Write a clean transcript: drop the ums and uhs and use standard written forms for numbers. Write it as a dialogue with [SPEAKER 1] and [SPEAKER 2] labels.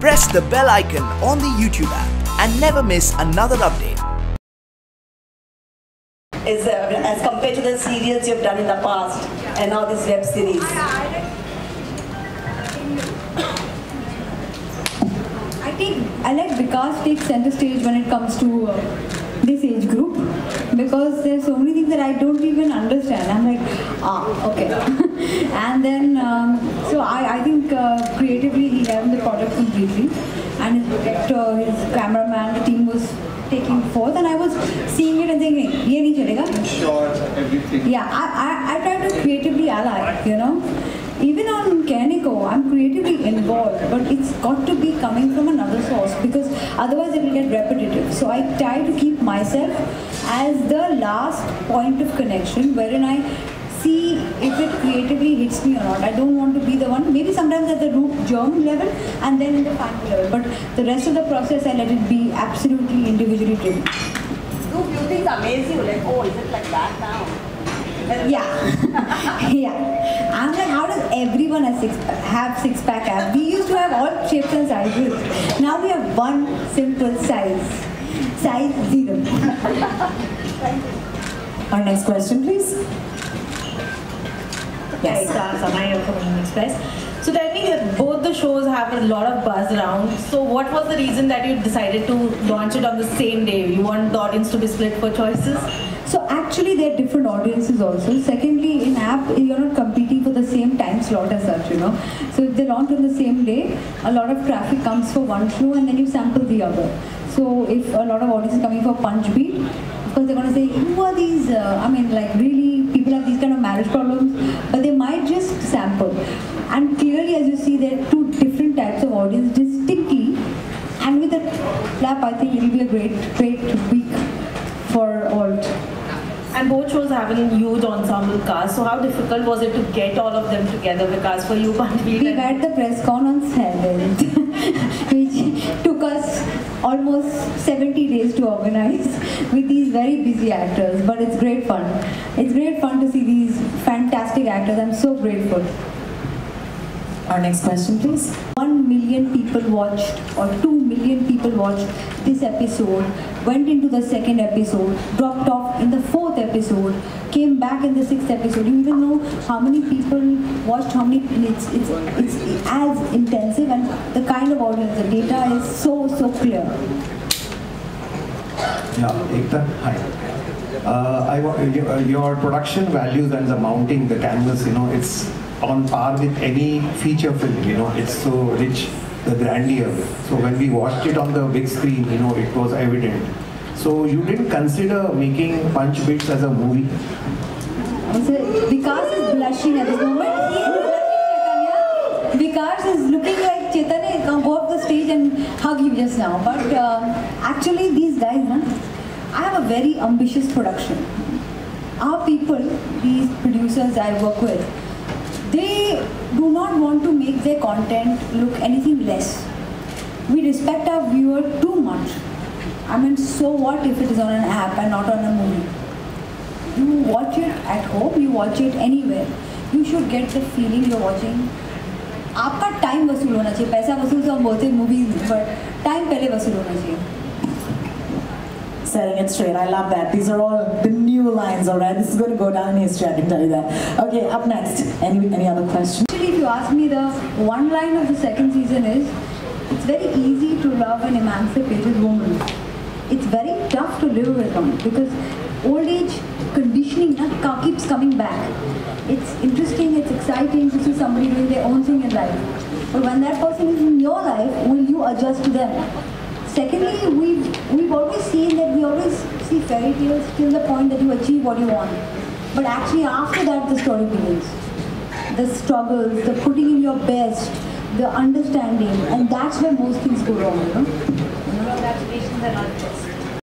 [SPEAKER 1] Press the bell icon on the YouTube app and never miss another update.
[SPEAKER 2] As compared to the serials you've done in the past and now this web series?
[SPEAKER 3] I let Vikas take center stage when it comes to this age group, because there's so many things that I don't even understand. I'm like, okay. And then, so I think creatively he held the project completely, and his director, his cameraman, the team was taking forth, and I was seeing it and thinking, ye nahi chalega.
[SPEAKER 4] Sure, everything.
[SPEAKER 3] Yeah, I try to creatively ally, you know. Even on Kaneko, I'm creatively involved, but it's got to be coming from another source, because otherwise it will get repetitive. So I try to keep myself as the last point of connection, wherein I see if it creatively hits me or not. I don't want to be the one, maybe sometimes at the root germ level and then in the final level, but the rest of the process I let it be absolutely individually driven.
[SPEAKER 2] Do few things amaze you, like, oh, is it like that now?
[SPEAKER 3] Yeah, yeah. I'm like, how does everyone have six-pack abs? We used to have all shapes and sizes. Now we have one simple size 0.
[SPEAKER 5] Our next question, please.
[SPEAKER 6] Yes. Samaya from Indian Express. So tell me, both the shows have a lot of buzz around. So what was the reason that you decided to launch it on the same day? You want the audience to be split for choices?
[SPEAKER 3] So actually there are different audiences also. Secondly, in app, you're not competing for the same time slot as such, you know. So if they launch on the same day, a lot of traffic comes for one show and then you sample the other. So if a lot of audience is coming for Punch Beat, of course they're going to say, who are these, I mean, like really, people have these kind of marriage problems, but they might just sample. And clearly, as you see, there are two different types of audience distinctly, and with a clap, I think it will be a great week for alt.
[SPEAKER 6] And both shows have a huge ensemble cast, so how difficult was it to get all of them together? Because for you, Punch Beat,
[SPEAKER 3] we had the press con on 7th, which took us almost 70 days to organize with these very busy actors, but it's great fun. It's great fun to see these fantastic actors. I'm so grateful.
[SPEAKER 5] Our next question, please.
[SPEAKER 3] 1 million people watched, or 2 million people watched this episode, went into the second episode, dropped off in the fourth episode, came back in the 6th episode. You even know how many people watched how many minutes. It's as intensive, and the kind of audience, the data is so clear.
[SPEAKER 4] Yeah, Ekta, hi. Your production values and the mounting, the canvas, you know, it's on par with any feature film, you know, it's so rich, the grandeur. So when we watched it on the big screen, you know, it was evident. So you didn't consider making Punch Beats as a movie?
[SPEAKER 3] Vikas is blushing at this moment. He is blushing, Chaitanya. Vikas is looking like Chaitanya can go up the stage and hug you just now. But actually these guys, I have a very ambitious production. Our people, these producers I work with, they do not want to make their content look anything less. We respect our viewer too much. I mean, so what if it is on an app and not on a movie? You watch it at home, you watch it anywhere. You should get the feeling you're watching. आपका time वसूल होना चाहिए. पैसा वसूल तो हम बोलते हैं movies, but time पहले वसूल होना चाहिए.
[SPEAKER 5] Setting it straight. I love that. These are all the new lines, all right? This is going to go down in history, I can tell you that. Okay, up next. Any other questions?
[SPEAKER 3] Actually, if you ask me, the one line of the second season is, it's very easy to love an emancipated woman. It's very tough to live with one, because old age conditioning keeps coming back. It's interesting, it's exciting to see somebody doing their own thing in life. But when that person is in your life, will you adjust to them? Secondly, we've always seen that we always see fairy tales till the point that you achieve what you want. But actually after that the story begins. The struggles, the putting in your best, the understanding, and that's where most things go wrong, you know? Congratulations and all the best.